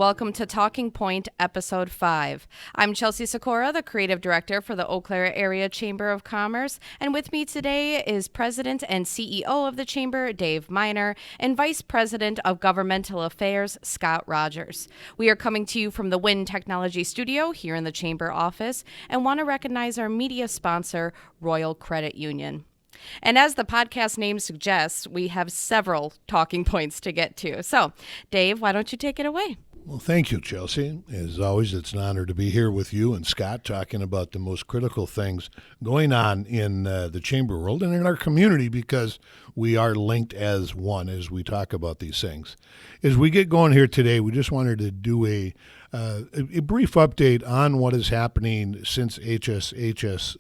welcome to Talking Point, Episode 5. I'm Chelsea Seckora, the Creative Director for the Eau Claire Area Chamber of Commerce, and with me today is President and CEO of the Chamber, Dave Miner, and Vice President of Governmental Affairs, Scott Rogers. We are coming to you from the Wynn Technology Studio here in the Chamber office and want to recognize our media sponsor, Royal Credit Union. And as the podcast name suggests, we have several talking points to get to. So, Dave, why don't you take it away? Well, thank you, Chelsea. As always, it's an honor to be here with you and Scott talking about the most critical things going on in the chamber world and in our community, because we are linked as one as we talk about these things. As we get going here today, we just wanted to do a brief update on what is happening since HSHS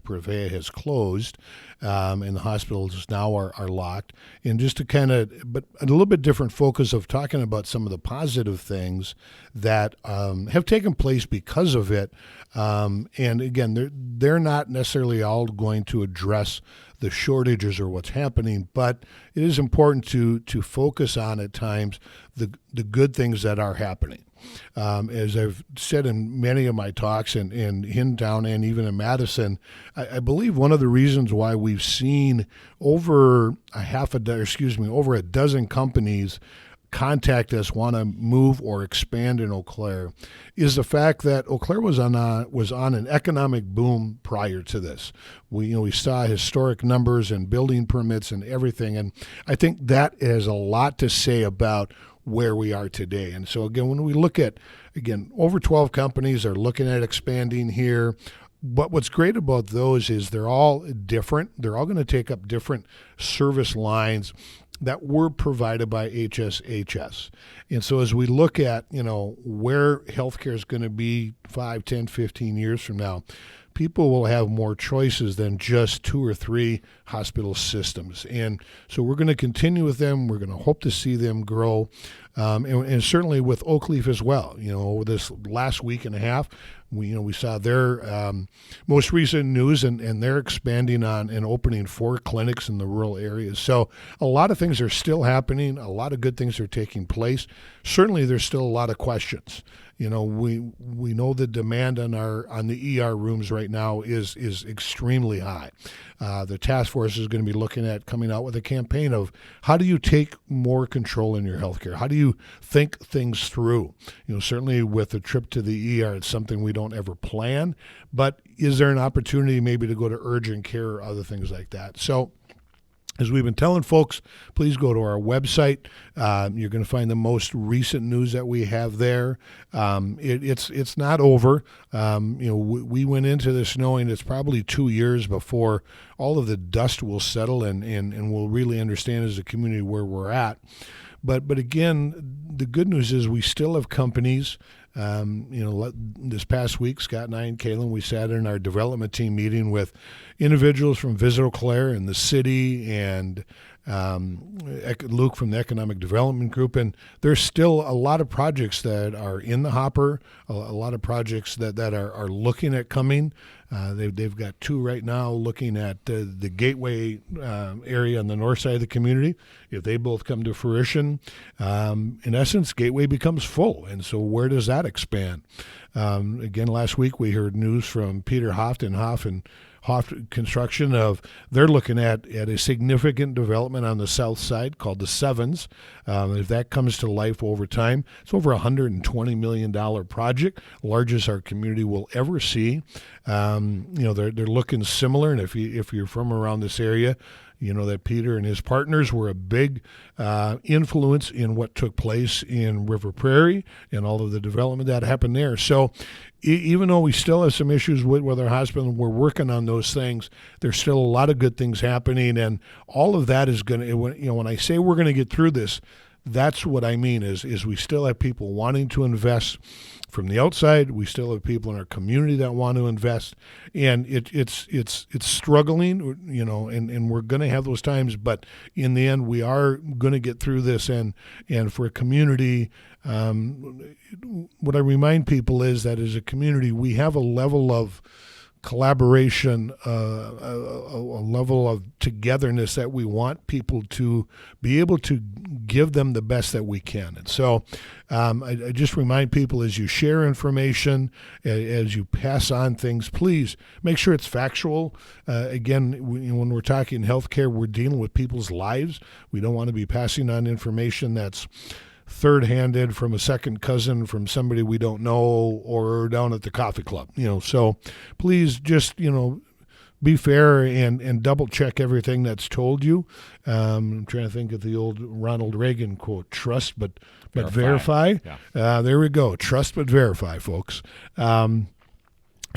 Prevea has closed and the hospitals now are locked. And just to but a little bit different focus of talking about some of the positive things that have taken place because of it. And again, they're not necessarily all going to address the shortages or what's happening, but it is important to focus on at times the good things that are happening. As I've said in many of my talks in Hintown and even in Madison, I believe one of the reasons why we've seen over a dozen companies contact us, want to move or expand in Eau Claire, is the fact that Eau Claire was on an economic boom prior to this. We saw historic numbers and building permits and everything, and I think that has a lot to say about where we are today. And so again, when we look at, over 12 companies are looking at expanding here. But what's great about those is they're all different. They're all going to take up different service lines that were provided by HSHS. And so as we look at, where healthcare is going to be 5, 10, 15 years from now, people will have more choices than just 2 or 3 hospital systems. And so we're going to continue with them. We're going to hope to see them grow. And certainly with Oakleaf as well. Over this last week and a half, we saw their most recent news, and they're expanding on and opening 4 clinics in the rural areas. So a lot of things are still happening. A lot of good things are taking place. Certainly, there's still a lot of questions. We know the demand on the ER rooms right now is extremely high. The task force is going to be looking at coming out with a campaign of how do you take more control in your healthcare? How do you think things through? Certainly with a trip to the ER, it's something we don't ever plan, but is there an opportunity maybe to go to urgent care or other things like that? So as we've been telling folks, please go to our website. You're going to find the most recent news that we have there. It's not over. We went into this knowing it's probably 2 years before all of the dust will settle and we'll really understand as a community where we're at. But again, the good news is we still have companies. This past week, Scott and I and Kaylin, we sat in our development team meeting with individuals from Visit Eau Claire and the city and Luke from the Economic Development Group. And there's still a lot of projects that are in the hopper, a lot of projects that are looking at coming. They've got 2 right now looking at the Gateway area on the north side of the community. If they both come to fruition, in essence, Gateway becomes full. And so where does that expand? Again, last week we heard news from Peter Hoff and Hoff Construction of they're looking at a significant development on the south side called the Sevens. If that comes to life over time, it's over a $120 million project, largest our community will ever see. They're looking similar, and if you're from around this area, that Peter and his partners were a big influence in what took place in River Prairie and all of the development that happened there. So even though we still have some issues with our hospital, we're working on those things, there's still a lot of good things happening, and all of that is going to, when I say we're going to get through this, that's what I mean is we still have people wanting to invest from the outside. We still have people in our community that want to invest, and it's struggling, and we're going to have those times. But in the end, we are going to get through this. And for a community, what I remind people is that as a community, we have a level of collaboration, a level of togetherness that we want people to be able to give them the best that we can. And so I just remind people, as you share information, as you pass on things, please make sure it's factual. Again, when we're talking healthcare, we're dealing with people's lives. We don't want to be passing on information that's third-handed from a second cousin, from somebody we don't know, or down at the coffee club. So please just be fair and double check everything that's told you. I'm trying to think of the old Ronald Reagan quote: "Trust but verify." Yeah. There we go. Trust but verify, folks. So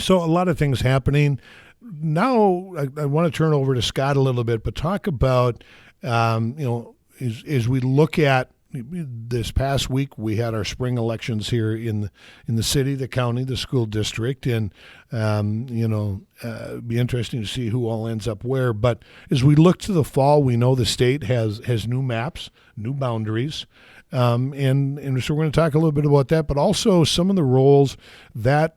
a lot of things happening now. I want to turn over to Scott a little bit, but talk about as we look at this past week, we had our spring elections here in the city, the county, the school district, and be interesting to see who all ends up where. But as we look to the fall, we know the state has new maps, new boundaries, and so we're going to talk a little bit about that, but also some of the roles that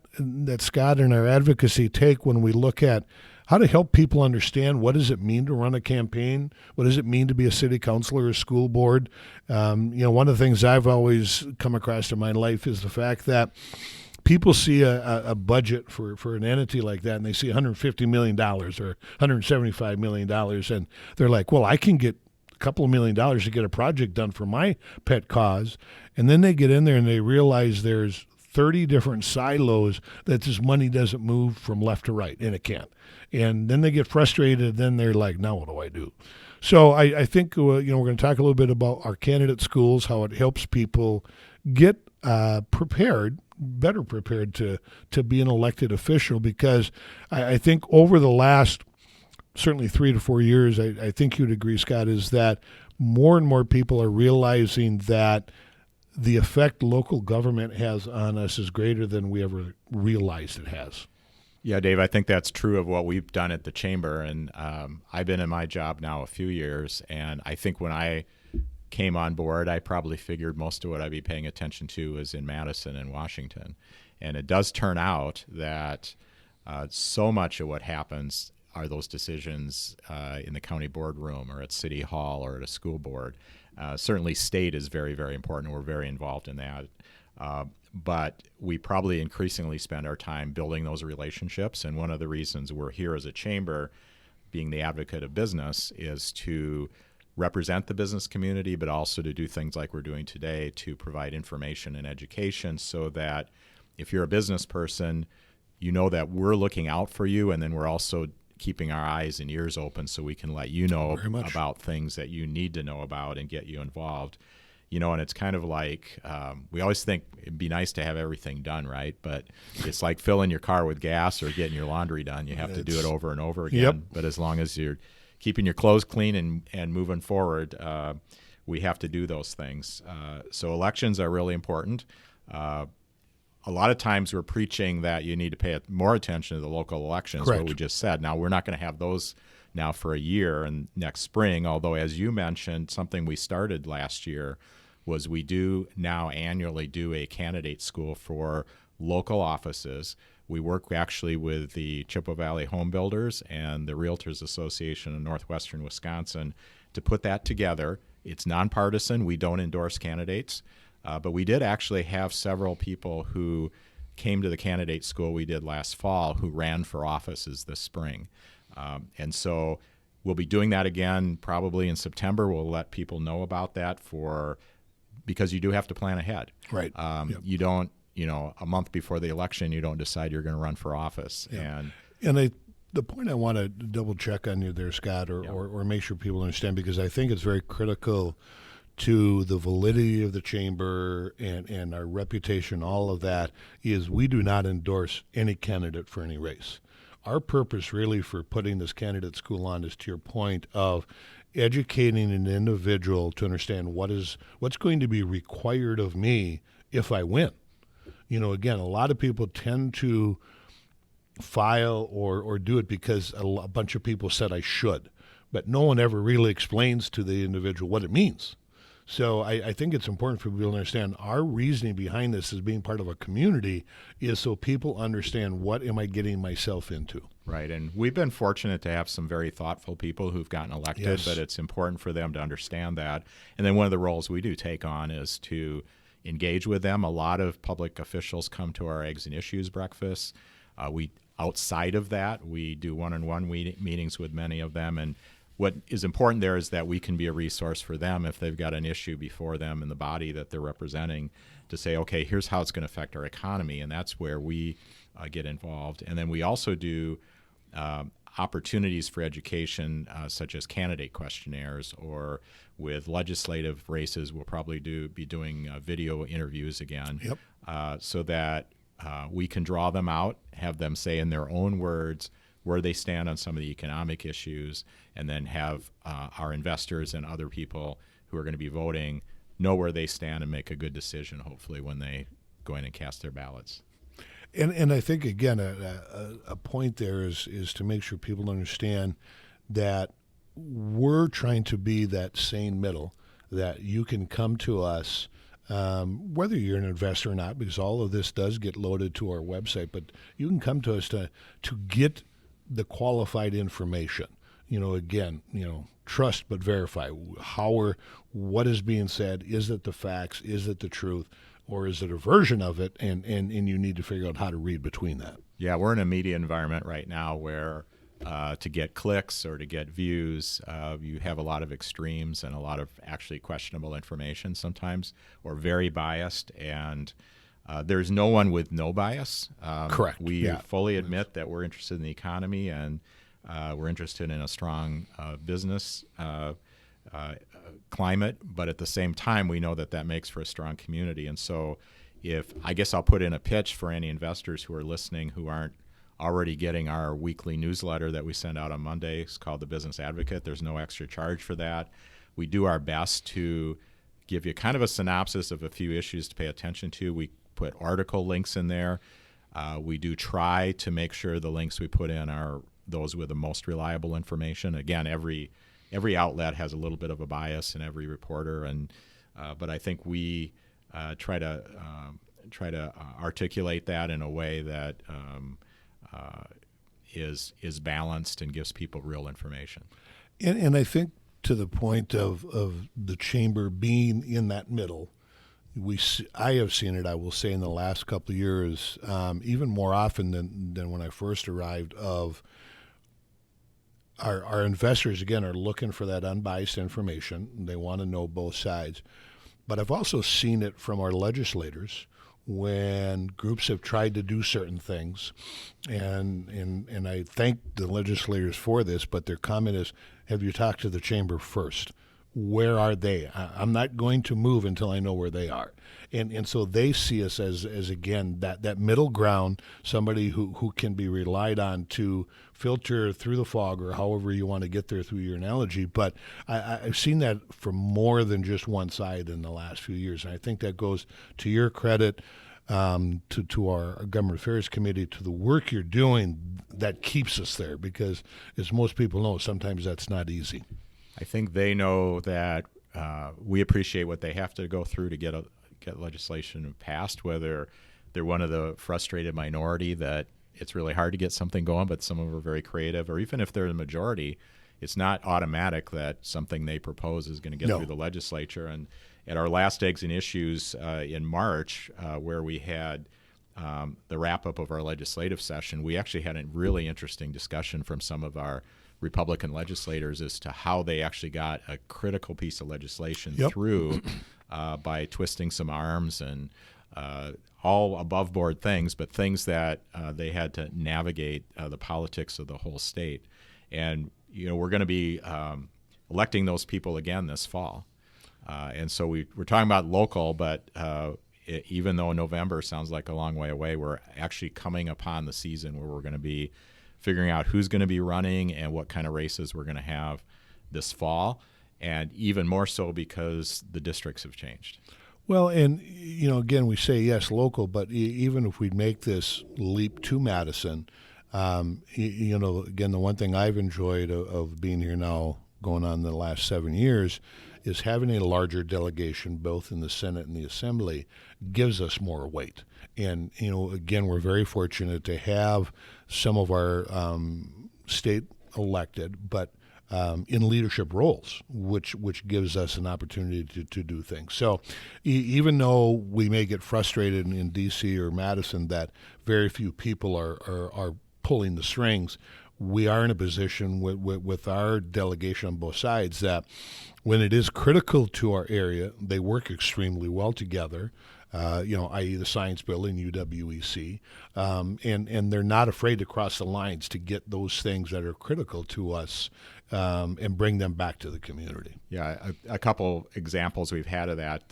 Scott and our advocacy take when we look at how to help people understand what does it mean to run a campaign, what does it mean to be a city councilor or school board. One of the things I've always come across in my life is the fact that people see a budget for an entity like that, and they see $150 million or $175 million, and they're like, well, I can get a couple of $1 million to get a project done for my pet cause. And then they get in there and they realize there's 30 different silos that this money doesn't move from left to right, and it can't. And then they get frustrated, then they're like, now what do I do? So I think we're going to talk a little bit about our candidate schools, how it helps people get better prepared to be an elected official, because I think over the last certainly 3 to 4 years, I think you'd agree, Scott, is that more and more people are realizing that the effect local government has on us is greater than we ever realized it has. Yeah, Dave, I think that's true of what we've done at the Chamber. And I've been in my job now a few years, and I think when I came on board, I probably figured most of what I'd be paying attention to is in Madison and Washington. And it does turn out that so much of what happens are those decisions in the county boardroom or at City Hall or at a school board. Certainly state is very, very important. We're very involved in that. But we probably increasingly spend our time building those relationships. And one of the reasons we're here as a chamber, being the advocate of business, is to represent the business community, but also to do things like we're doing today to provide information and education so that if you're a business person, you know that we're looking out for you, and then we're also keeping our eyes and ears open so we can let you know about things that you need to know about and get you involved. And it's kind of like we always think it'd be nice to have everything done, right? But it's like filling your car with gas or getting your laundry done. You have to do it over and over again. Yep. But as long as you're keeping your clothes clean and moving forward, we have to do those things. So elections are really important. A lot of times we're preaching that you need to pay more attention to the local elections, Correct. what we just said. Now, we're not going to have those now for a year and next spring, although, as you mentioned, something we started last year was we do now annually do a candidate school for local offices. We work actually with the Chippewa Valley Home Builders and the Realtors Association of Northwestern Wisconsin to put that together. It's nonpartisan. We don't endorse candidates. But we did actually have several people who came to the candidate school we did last fall who ran for offices this spring. And so we'll be doing that again probably in September. We'll let people know about that because you do have to plan ahead. Right. Yep. You don't, a month before the election, you don't decide you're going to run for office. Yeah. And the point I want to double check on you there, Scott, or make sure people understand, because I think it's very critical to the validity of the chamber and our reputation, all of that, is we do not endorse any candidate for any race. Our purpose really for putting this candidate school on is, to your point, of educating an individual to understand what's going to be required of me if I win. Again, a lot of people tend to file or do it because a bunch of people said I should, but no one ever really explains to the individual what it means. So I think it's important for people to understand our reasoning behind this as being part of a community is so people understand what am I getting myself into. Right, and we've been fortunate to have some very thoughtful people who've gotten elected, Yes. but it's important for them to understand that. And then one of the roles we do take on is to engage with them. A lot of public officials come to our Eggs and Issues breakfasts. Outside of that, we do one-on-one meetings with many of them, and what is important there is that we can be a resource for them if they've got an issue before them in the body that they're representing to say, okay, here's how it's going to affect our economy, and that's where we get involved. And then we also do opportunities for education, such as candidate questionnaires, or with legislative races, we'll probably be doing video interviews again, so that we can draw them out, have them say in their own words where they stand on some of the economic issues, and then have our investors and other people who are going to be voting know where they stand and make a good decision, hopefully, when they go in and cast their ballots. And I think, again, a point there is to make sure people understand that we're trying to be that sane middle, that you can come to us, whether you're an investor or not, because all of this does get loaded to our website, but you can come to us to get the qualified information. Again, trust but verify. What is being said? Is it the facts? Is it the truth? Or is it a version of it? And you need to figure out how to read between that. Yeah, we're in a media environment right now where to get clicks or to get views, you have a lot of extremes and a lot of actually questionable information sometimes, or very biased. And there's no one with no bias. Correct. We fully admit that we're interested in the economy, and we're interested in a strong business climate, but at the same time, we know that makes for a strong community. And so I guess I'll put in a pitch for any investors who are listening who aren't already getting our weekly newsletter that we send out on Monday. It's called The Business Advocate. There's no extra charge for that. We do our best to give you kind of a synopsis of a few issues to pay attention to. We put article links in there. We do try to make sure the links we put in are those with the most reliable information. Again, every outlet has a little bit of a bias in every reporter, but I think we try to articulate that in a way that is balanced and gives people real information. And I think to the point of the chamber being in that middle, I have seen it, I will say, in the last couple of years, even more often than when I first arrived, of our investors, again, are looking for that unbiased information. They want to know both sides. But I've also seen it from our legislators when groups have tried to do certain things. And I thank the legislators for this, but their comment is, have you talked to the chamber first? Where are they? I'm not going to move until I know where they are. And so they see us as again, that middle ground, somebody who can be relied on to filter through the fog, or however you want to get there through your analogy. But I've seen that from more than just one side in the last few years. And I think that goes to your credit, to our Government Affairs Committee, to the work you're doing that keeps us there, because as most people know, sometimes that's not easy. I think they know that we appreciate what they have to go through to get legislation passed, whether they're one of the frustrated minority that it's really hard to get something going, but some of them are very creative, or even if they're the majority, it's not automatic that something they propose is going to get through the legislature. And at our last Eggs and Issues in March, where we had the wrap-up of our legislative session, we actually had a really interesting discussion from some of our Republican legislators as to how they actually got a critical piece of legislation through by twisting some arms and all above board things, but things that they had to navigate the politics of the whole state. And we're going to be electing those people again this fall. And so we're talking about local, but even though November sounds like a long way away, we're actually coming upon the season where we're going to be figuring out who's going to be running and what kind of races we're going to have this fall, and even more so because the districts have changed. Well, and, again, we say, yes, local, but even if we make this leap to Madison, again, the one thing I've enjoyed of being here now going on the last 7 years is having a larger delegation, both in the Senate and the Assembly, gives us more weight. And, again, we're very fortunate to have some of our state elected, but in leadership roles, which gives us an opportunity to do things. So even though we may get frustrated in D.C. or Madison that very few people are pulling the strings, we are in a position with our delegation on both sides that when it is critical to our area, they work extremely well together. I.e. the Science Building, UWEC, and they're not afraid to cross the lines to get those things that are critical to us and bring them back to the community. Yeah, a couple examples we've had of that.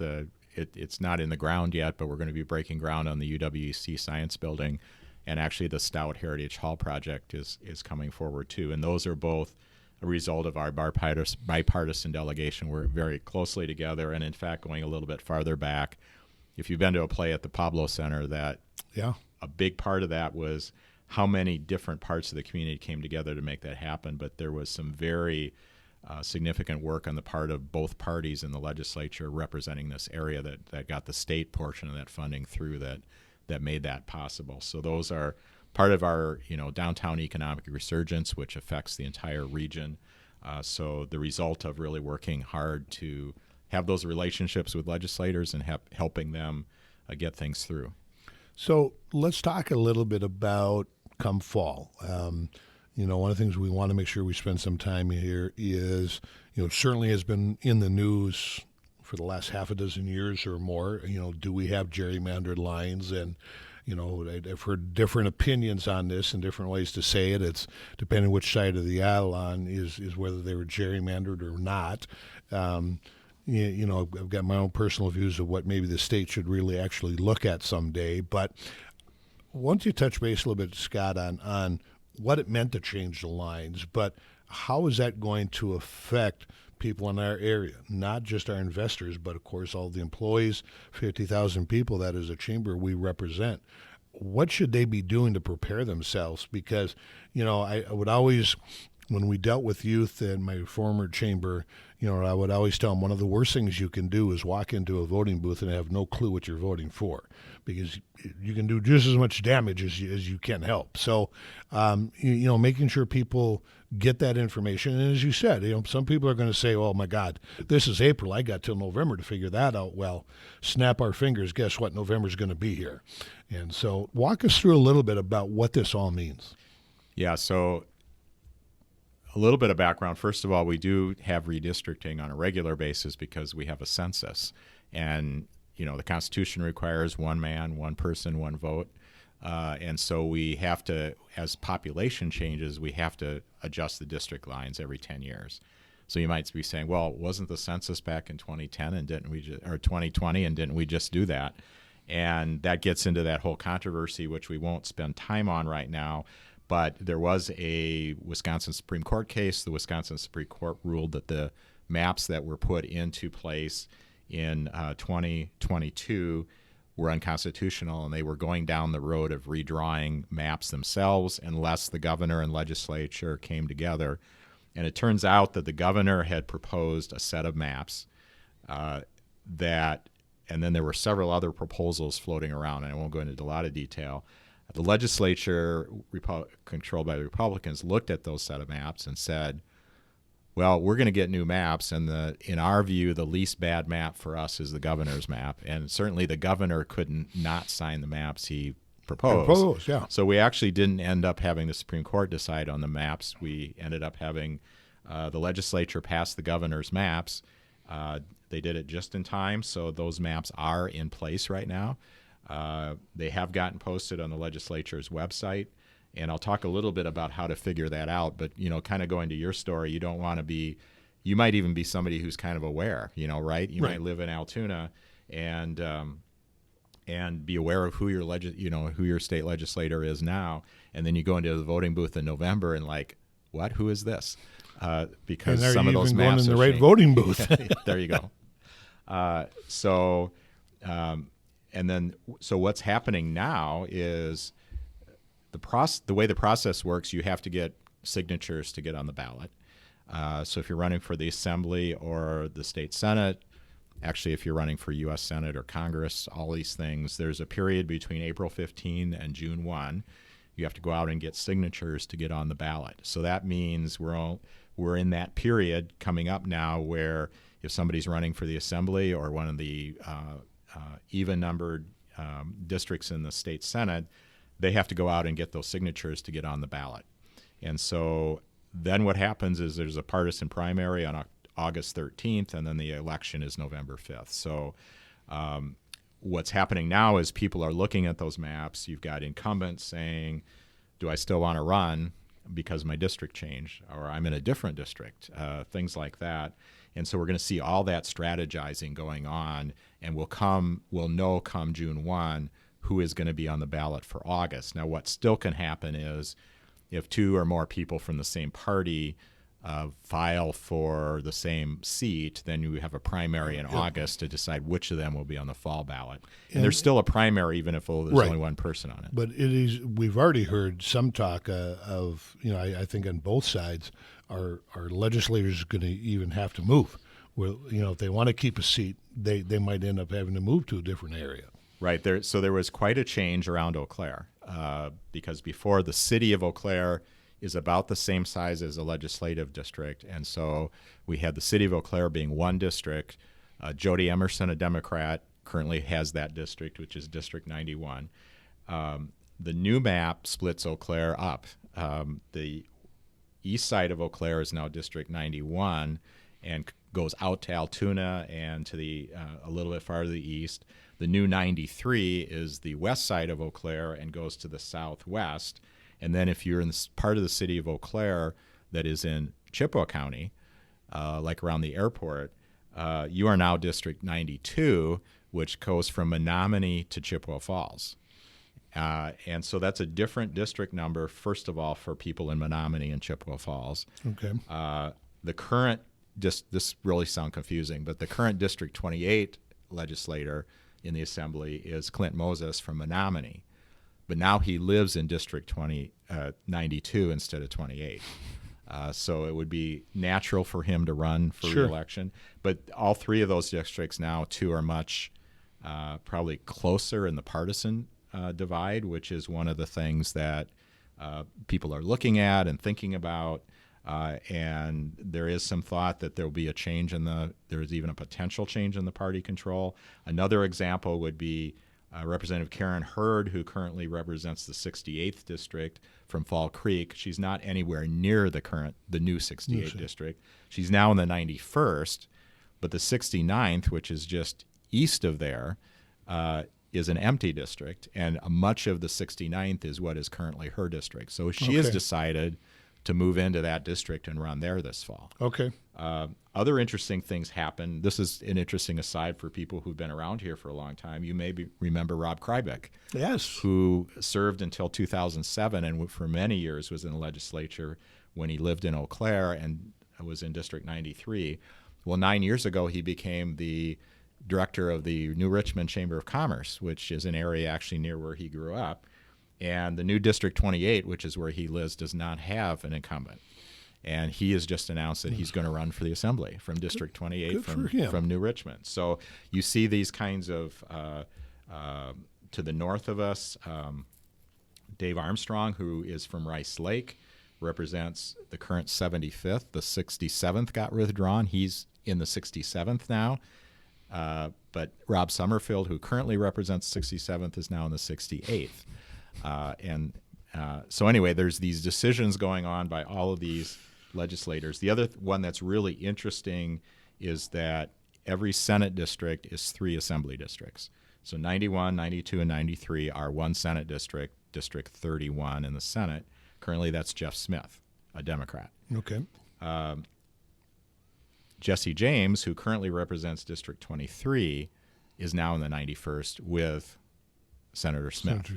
It's not in the ground yet, but we're going to be breaking ground on the UWEC Science Building, and actually the Stout Heritage Hall project is coming forward too. And those are both a result of our bipartisan delegation. We're very closely together, and in fact, going a little bit farther back, if you've been to a play at the Pablo Center, a big part of that was how many different parts of the community came together to make that happen. But there was some very significant work on the part of both parties in the legislature representing this area that got the state portion of that funding through that made that possible. So those are part of our downtown economic resurgence, which affects the entire region. So the result of really working hard to have those relationships with legislators and helping them get things through. So let's talk a little bit about come fall. One of the things we want to make sure we spend some time here is, certainly has been in the news for the last half a dozen years or more. Do we have gerrymandered lines? And, I've heard different opinions on this and different ways to say it. It's depending which side of the aisle on is whether they were gerrymandered or not. I've got my own personal views of what maybe the state should really actually look at someday. But once you touch base a little bit, Scott, on what it meant to change the lines, but how is that going to affect people in our area, not just our investors, but of course all the employees, 50,000 people that as a chamber we represent. What should they be doing to prepare themselves? Because, I would always, when we dealt with youth in my former chamber, I would always tell them one of the worst things you can do is walk into a voting booth and have no clue what you're voting for, because you can do just as much damage as you can help. So, making sure people get that information. And as you said, some people are going to say, oh, my God, this is April. I got till November to figure that out. Well, snap our fingers. Guess what? November's going to be here. And so walk us through a little bit about what this all means. Yeah, so a little bit of background. First of all, we do have redistricting on a regular basis because we have a census. And, the Constitution requires one man, one person, one vote. And so we have to, as population changes, we have to adjust the district lines every 10 years. So you might be saying, well, wasn't the census back in 2010 and or 2020 and didn't we just do that? And that gets into that whole controversy, which we won't spend time on right now. But there was a Wisconsin Supreme Court case. The Wisconsin Supreme Court ruled that the maps that were put into place in 2022 were unconstitutional, and they were going down the road of redrawing maps themselves unless the governor and legislature came together. And it turns out that the governor had proposed a set of maps and then there were several other proposals floating around, and I won't go into a lot of detail. The legislature, controlled by the Republicans, looked at those set of maps and said, well, we're going to get new maps, and in our view, the least bad map for us is the governor's map. And certainly the governor couldn't not sign the maps he proposed. Yeah. So we actually didn't end up having the Supreme Court decide on the maps. We ended up having the legislature pass the governor's maps. They did it just in time, so those maps are in place right now. They have gotten posted on the legislature's website. And I'll talk a little bit about how to figure that out. But, kind of going to your story, you don't want to be – you might even be somebody who's kind of aware, right? You might live in Altoona and be aware of who your state legislator is now. And then you go into the voting booth in November and like, what? Who is this? Because some of those maps are in the right voting booth. There you go. So what's happening now is – the way the process works, you have to get signatures to get on the ballot. So if you're running for the Assembly or the State Senate, actually if you're running for U.S. Senate or Congress, all these things, there's a period between April 15 and June 1. You have to go out and get signatures to get on the ballot. So that means we're in that period coming up now where if somebody's running for the Assembly or one of the even-numbered districts in the State Senate, they have to go out and get those signatures to get on the ballot. And so then what happens is there's a partisan primary on August 13th, and then the election is November 5th. So what's happening now is people are looking at those maps. You've got incumbents saying, do I still want to run because my district changed, or I'm in a different district, things like that. And so we're going to see all that strategizing going on, and we'll know come June 1 who is going to be on the ballot for August. Now, what still can happen is if two or more people from the same party file for the same seat, then you have a primary in August to decide which of them will be on the fall ballot. And there's still a primary even if there's only one person on it. But we've already heard some talk of, I think on both sides, our legislators are going to even have to move. Well, if they want to keep a seat, they might end up having to move to a different area. Right. So there was quite a change around Eau Claire because before the city of Eau Claire is about the same size as a legislative district. And so we had the city of Eau Claire being one district. Jody Emerson, a Democrat, currently has that district, which is District 91. The new map splits Eau Claire up. The east side of Eau Claire is now District 91 and goes out to Altoona and to a little bit farther to the east. The new 93 is the west side of Eau Claire and goes to the southwest. And then if you're in this part of the city of Eau Claire that is in Chippewa County, like around the airport, you are now District 92, which goes from Menominee to Chippewa Falls. And so that's a different district number, first of all, for people in Menominee and Chippewa Falls. Okay. The current, this really sounds confusing, but the current District 28 legislator in the Assembly is Clint Moses from Menominee. But now he lives in District 92 instead of 28. So it would be natural for him to run for re-election. But all three of those districts now, too, are much probably closer in the partisan divide, which is one of the things that people are looking at and thinking about. And there is some thought that there will be a change there's even a potential change in the party control. Another example would be Representative Karen Hurd, who currently represents the 68th district from Fall Creek. She's not anywhere near the new 68th district. She's now in the 91st, but the 69th, which is just east of there, is an empty district, and much of the 69th is what is currently her district. So she has decided to move into that district and run there this fall. Okay. Other interesting things happen. This is an interesting aside for people who've been around here for a long time. You may remember Rob Krybeck, yes, who served until 2007 and for many years was in the legislature when he lived in Eau Claire and was in District 93. Well, 9 years ago, he became the director of the New Richmond Chamber of Commerce, which is an area actually near where he grew up. And the new District 28, which is where he lives, does not have an incumbent. And he has just announced that he's going to run for the Assembly from District 28 from New Richmond. So you see these kinds of, to the north of us, Dave Armstrong, who is from Rice Lake, represents the current 75th. The 67th got withdrawn. He's in the 67th now. But Rob Summerfield, who currently represents 67th, is now in the 68th. So anyway, there's these decisions going on by all of these legislators. The other one that's really interesting is that every Senate district is 3 Assembly districts. So 91, 92, and 93 are one Senate district, District 31 in the Senate. Currently, that's Jeff Smith, a Democrat. Okay. Jesse James, who currently represents District 23, is now in the 91st with Senator Smith.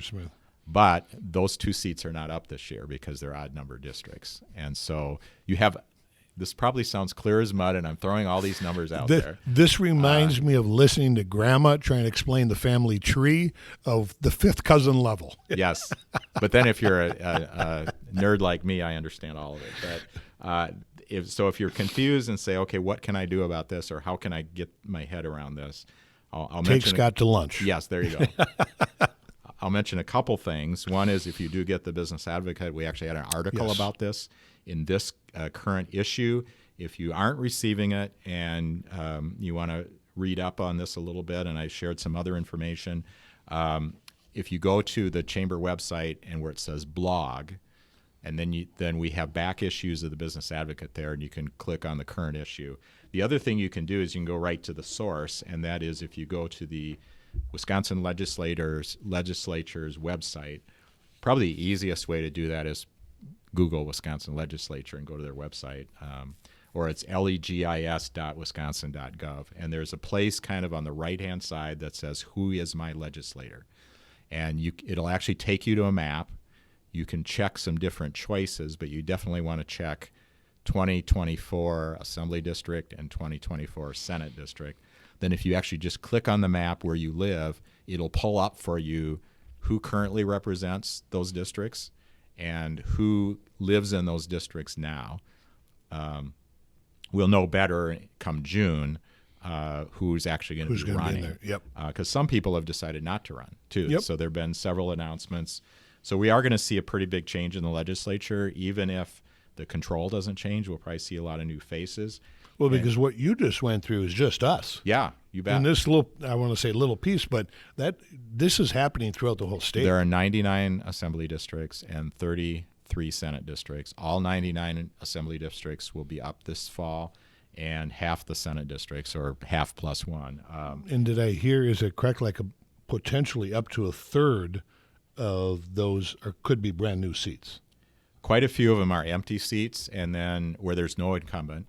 But those 2 seats are not up this year because they're odd-numbered districts. And so you have – this probably sounds clear as mud, and I'm throwing all these numbers out there. This reminds me of listening to Grandma trying to explain the family tree of the 5th cousin level. Yes. But then if you're a nerd like me, I understand all of it. But if you're confused and say, okay, what can I do about this, or how can I get my head around this, I'll Take mention Scott to lunch. Yes, there you go. I'll mention a couple things. One is if you do get the Business Advocate, we actually had an article about this in this current issue. If you aren't receiving it and you want to read up on this a little bit, and I shared some other information, if you go to the Chamber website and where it says blog, and then we have back issues of the Business Advocate there, and you can click on the current issue. The other thing you can do is you can go right to the source, and that is if you go to the Wisconsin legislature's website. Probably the easiest way to do that is Google Wisconsin Legislature and go to their website, or it's legis.wisconsin.gov. And there's a place kind of on the right-hand side that says, who is my legislator? And it'll actually take you to a map. You can check some different choices, but you definitely want to check 2024 Assembly District and 2024 Senate District. Then if you actually just click on the map where you live, it'll pull up for you who currently represents those districts and who lives in those districts now. We'll know better come June who's actually going to be running. Be in there. Because some people have decided not to run, too. Yep. So there have been several announcements. So we are going to see a pretty big change in the legislature. Even if the control doesn't change, we'll probably see a lot of new faces. Well, because what you just went through is just us. Yeah, you bet. And this little, I want to say little piece, but this is happening throughout the whole state. There are 99 assembly districts and 33 Senate districts. All 99 assembly districts will be up this fall, and half the Senate districts, or half plus one. And did I hear, is it correct, like potentially up to a third of those could be brand new seats? Quite a few of them are empty seats, and then where there's no incumbent,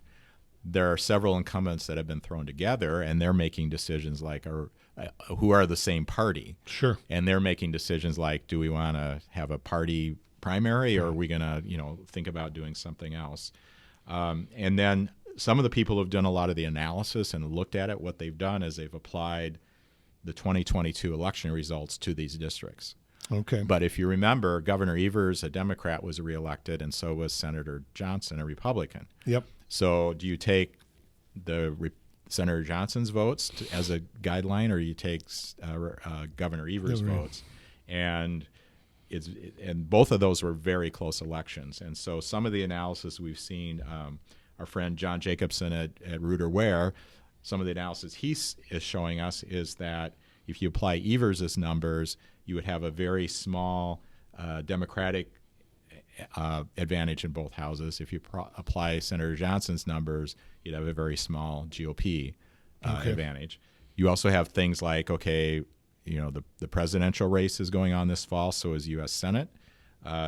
there are several incumbents that have been thrown together, and they're making decisions like, who are the same party. Sure. And they're making decisions like, do we want to have a party primary, or are we going to, think about doing something else? And then some of the people who've done a lot of the analysis and looked at it, what they've done is they've applied the 2022 election results to these districts. Okay. But if you remember, Governor Evers, a Democrat, was reelected, and so was Senator Johnson, a Republican. Yep. So do you take Senator Johnson's votes as a guideline, or you take Governor Evers' votes? And both of those were very close elections. And so some of the analysis we've seen, our friend John Jacobson at Reuter Ware, some of the analysis he is showing us is that if you apply Evers' numbers, you would have a very small Democratic advantage in both houses. If you apply Senator Johnson's numbers, you'd have a very small GOP advantage. You also have things like, the presidential race is going on this fall, so is U.S. Senate.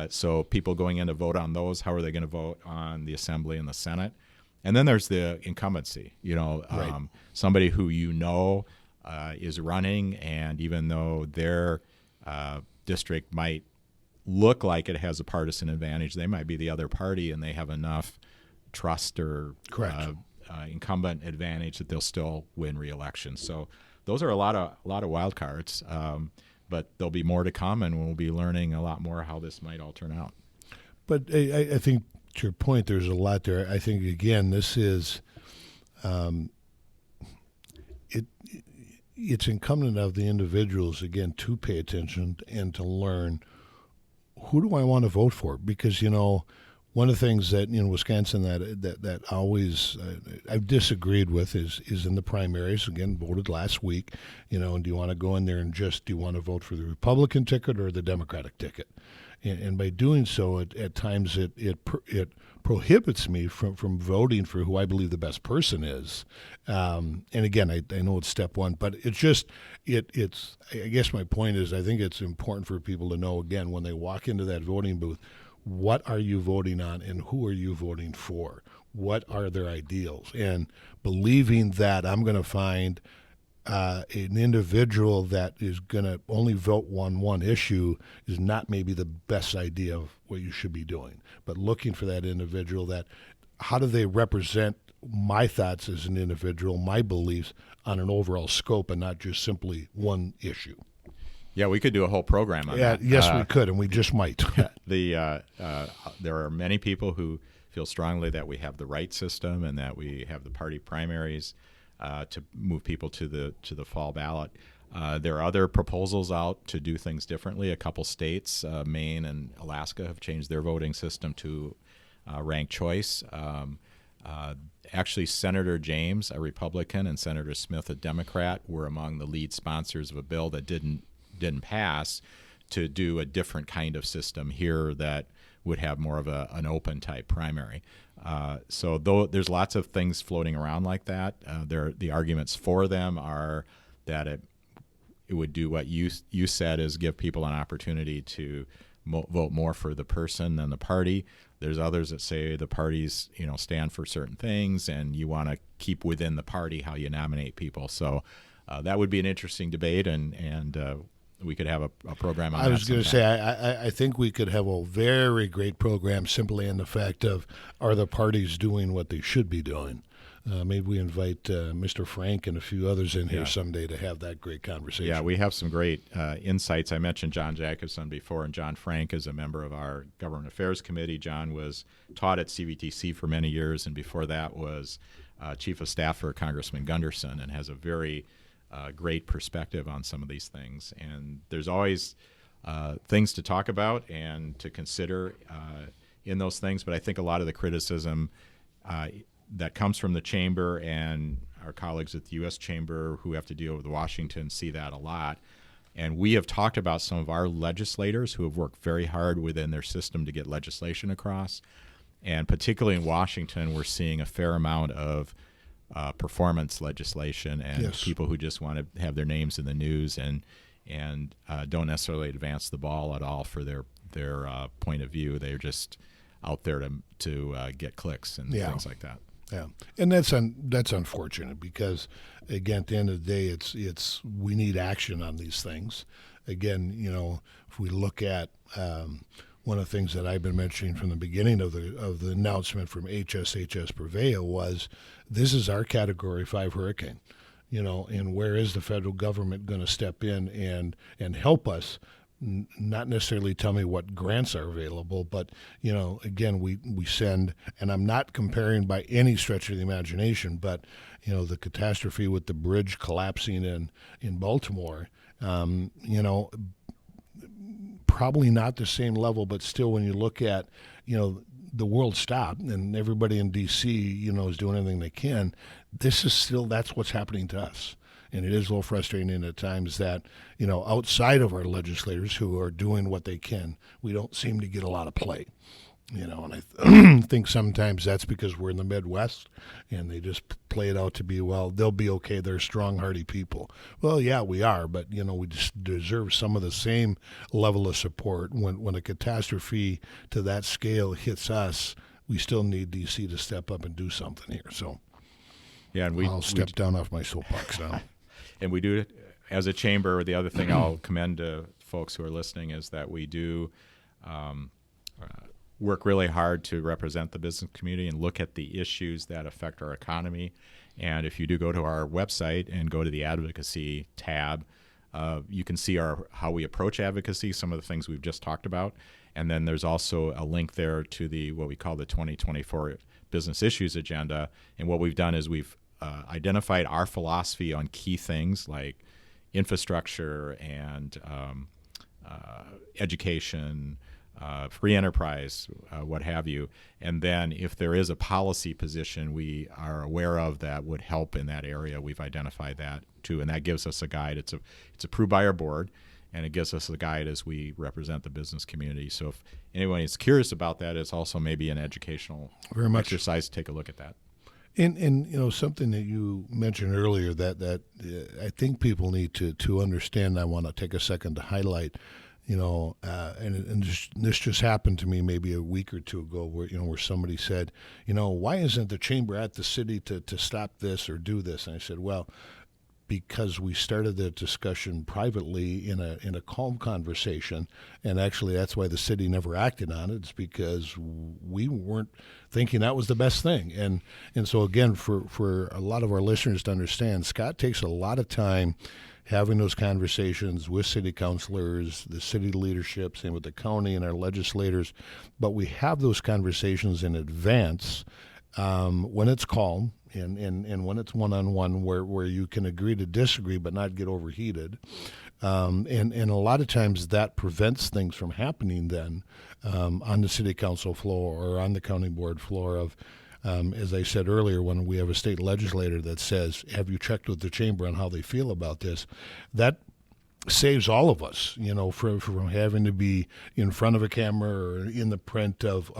So people going in to vote on those, how are they going to vote on the Assembly and the Senate? And then there's the incumbency, right. Somebody who is running, and even though their district might look like it has a partisan advantage, they might be the other party, and they have enough trust or incumbent advantage that they'll still win re-election. So those are a lot of wild cards, but there'll be more to come, and we'll be learning a lot more how this might all turn out. But I think to your point, there's a lot there. I think again, this is it's incumbent of the individuals again to pay attention and to learn, who do I want to vote for? Because one of the things that in Wisconsin that always I've disagreed with is in the primaries. Again, voted last week. And do you want to go in there and do you want to vote for the Republican ticket or the Democratic ticket? And by doing so, at times it prohibits me from voting for who I believe the best person is. And again, I know it's step one, but it's just it's. I guess my point is, I think it's important for people to know, again, when they walk into that voting booth, what are you voting on and who are you voting for? What are their ideals? And believing that I'm going to find an individual that is going to only vote on one issue is not maybe the best idea of what you should be doing. But looking for that individual, that how do they represent my thoughts as an individual, my beliefs on an overall scope, and not just simply one issue. Yeah, we could do a whole program on that. Yes, we could, and we just might. There are many people who feel strongly that we have the right system and that we have the party primaries to move people to the fall ballot. There are other proposals out to do things differently. A couple states, Maine and Alaska, have changed their voting system to ranked choice. Actually, Senator James, a Republican, and Senator Smith, a Democrat, were among the lead sponsors of a bill that didn't pass to do a different kind of system here that would have more of an open type primary. So though there's lots of things floating around like that, the arguments for them are that it would do what you said, is give people an opportunity to vote more for the person than the party. There's others that say the parties, stand for certain things, and you want to keep within the party how you nominate people. So that would be an interesting debate, and we could have a program on that. I was going to say, I think we could have a very great program simply in the fact of, are the parties doing what they should be doing? Maybe we invite Mr. Frank and a few others in here someday to have that great conversation. Yeah, we have some great insights. I mentioned John Jacobson before, and John Frank is a member of our Government Affairs Committee. John was taught at CVTC for many years, and before that was Chief of Staff for Congressman Gunderson, and has a very great perspective on some of these things. And there's always things to talk about and to consider in those things, but I think a lot of the criticism that comes from the chamber and our colleagues at the U.S. Chamber who have to deal with Washington see that a lot. And we have talked about some of our legislators who have worked very hard within their system to get legislation across. And particularly in Washington, we're seeing a fair amount of performance legislation and people who just want to have their names in the news and don't necessarily advance the ball at all for their point of view. They're just out there to get clicks and things like that. Yeah, and that's unfortunate because, again, at the end of the day, it's we need action on these things. Again, if we look at one of the things that I've been mentioning from the beginning of the announcement from HSHS Prevea was, this is our Category 5 hurricane, and where is the federal government going to step in and help us? Not necessarily tell me what grants are available, but again, we send, and I'm not comparing by any stretch of the imagination, but the catastrophe with the bridge collapsing in Baltimore, probably not the same level, but still, when you look at the world stopped and everybody in D.C. is doing everything they can, that's what's happening to us. And it is a little frustrating at times that, outside of our legislators who are doing what they can, we don't seem to get a lot of play. And I think sometimes that's because we're in the Midwest and they just play it out to be, well, they'll be okay. They're strong, hardy people. Well, yeah, we are, but, we just deserve some of the same level of support. When a catastrophe to that scale hits us, we still need D.C. to step up and do something here. So I'll step down off my soapbox now. And we do, as a chamber, the other thing I'll commend to folks who are listening is that we do work really hard to represent the business community and look at the issues that affect our economy. And if you do go to our website and go to the advocacy tab, you can see how we approach advocacy, some of the things we've just talked about. And then there's also a link there to what we call the 2024 Business Issues Agenda. And what we've done is we've identified our philosophy on key things like infrastructure and education, free enterprise, what have you. And then if there is a policy position we are aware of that would help in that area, we've identified that too. And that gives us a guide. It's approved by our board, and it gives us a guide as we represent the business community. So if anyone is curious about that, it's also maybe an educational exercise to take a look at that. And something that you mentioned earlier that I think people need to understand. I want to take a second to highlight. And this just happened to me maybe a week or two ago, where somebody said, why isn't the chamber at the city to stop this or do this? And I said, well, because we started the discussion privately in a calm conversation, and actually that's why the city never acted on it. It's because we weren't thinking that was the best thing. And so again, for a lot of our listeners to understand, Scott takes a lot of time having those conversations with city councilors, the city leadership, same with the county and our legislators. But we have those conversations in advance when it's calm and when it's one-on-one where you can agree to disagree but not get overheated. And a lot of times that prevents things from happening then on the city council floor or on the county board floor of, as I said earlier, when we have a state legislator that says, have you checked with the chamber on how they feel about this? That saves all of us, from having to be in front of a camera or in the print of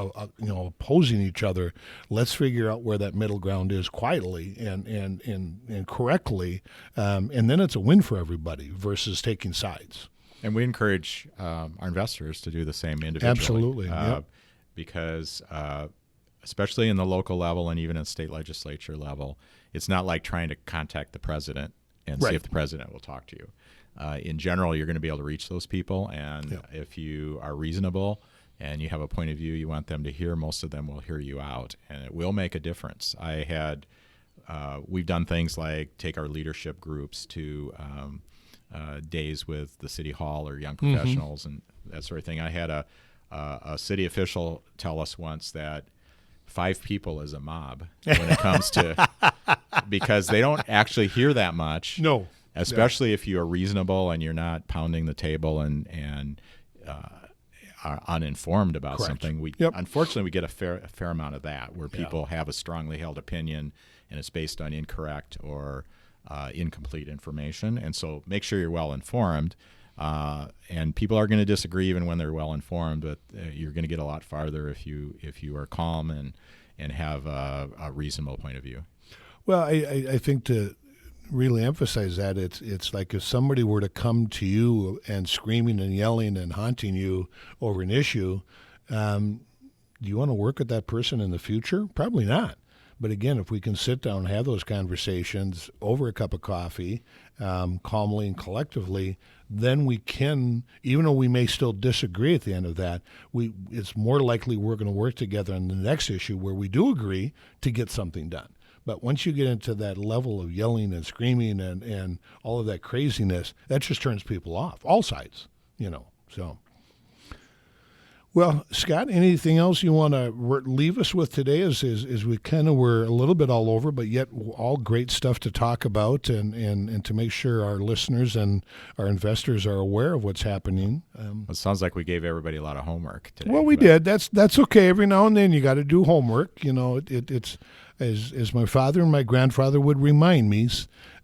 opposing each other. Let's figure out where that middle ground is quietly and correctly, and then it's a win for everybody versus taking sides. And we encourage our investors to do the same individually. Absolutely, because especially in the local level and even at state legislature level, it's not like trying to contact the president and see if the president will talk to you. In general, you're going to be able to reach those people, and if you are reasonable and you have a point of view you want them to hear, most of them will hear you out, and it will make a difference. We've done things like take our leadership groups to days with the city hall or young professionals and that sort of thing. I had a city official tell us once that 5 people is a mob when it comes to because they don't actually hear that much. No. Especially if you are reasonable and you're not pounding the table and are uninformed about something. Unfortunately, we get a fair amount of that where people have a strongly held opinion and it's based on incorrect or incomplete information. And so make sure you're well informed. And people are going to disagree even when they're well informed, but you're going to get a lot farther if you are calm and have a reasonable point of view. Well, I think to really emphasize that it's like if somebody were to come to you and screaming and yelling and haunting you over an issue, do you want to work with that person in the future? Probably not. But again, if we can sit down and have those conversations over a cup of coffee, calmly and collectively, then we can, even though we may still disagree at the end of that, it's more likely we're going to work together on the next issue where we do agree to get something done. But once you get into that level of yelling and screaming and all of that craziness, that just turns people off, all sides, so. Well, Scott, anything else you want to leave us with today as we kind of were a little bit all over, but yet all great stuff to talk about and to make sure our listeners and our investors are aware of what's happening. It sounds like we gave everybody a lot of homework today. Well, we did. That's okay. Every now and then you got to do homework. It's as my father and my grandfather would remind me,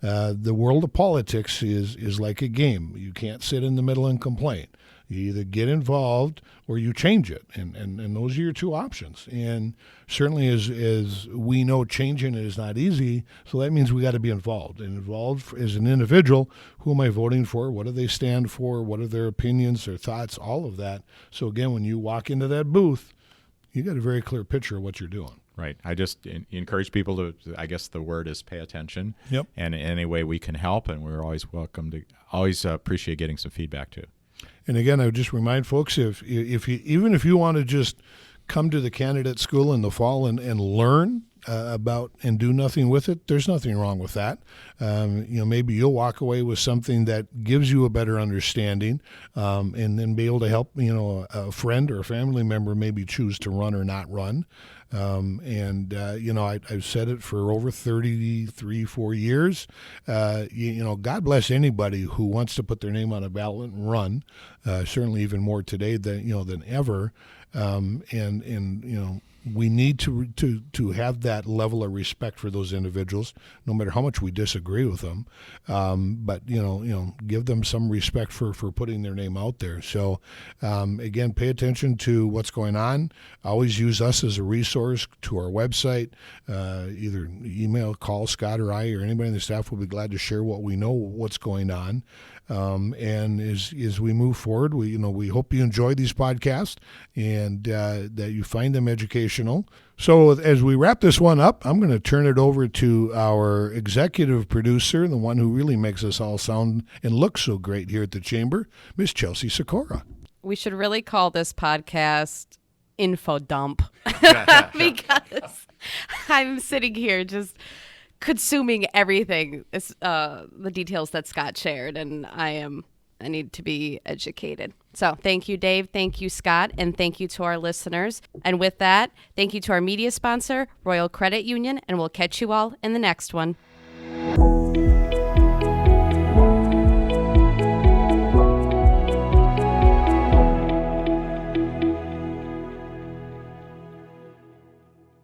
the world of politics is like a game. You can't sit in the middle and complain. You either get involved or you change it, and those are your two options. And certainly as we know, changing it is not easy, so that means we got to be involved. And involved as an individual, who am I voting for? What do they stand for? What are their opinions, their thoughts, all of that. So again, when you walk into that booth, you got a very clear picture of what you're doing. Right. I just encourage people to, I guess the word is pay attention. Yep. And in any way we can help, and we're always welcome to, always appreciate getting some feedback too. And again, I would just remind folks, if you want to just come to the candidate school in the fall and learn about and do nothing with it, there's nothing wrong with that. Maybe you'll walk away with something that gives you a better understanding, and then be able to help, a friend or a family member maybe choose to run or not run. I've said it for over 4 years. God bless anybody who wants to put their name on a ballot and run. Certainly even more today than ever. We need to have that level of respect for those individuals, no matter how much we disagree with them. But give them some respect for putting their name out there. So again, pay attention to what's going on. Always use us as a resource to our website. Either email, call Scott or I or anybody in the staff will be glad to share what we know, what's going on. And as we move forward, we hope you enjoy these podcasts and that you find them educational. So as we wrap this one up, I'm going to turn it over to our executive producer, the one who really makes us all sound and look so great here at the Chamber, Miss Chelsea Seckora. We should really call this podcast Info Dump because I'm sitting here just consuming everything, the details that Scott shared, and I need to be educated. So thank you, Dave. Thank you, Scott. And thank you to our listeners. And with that, thank you to our media sponsor, Royal Credit Union, and we'll catch you all in the next one.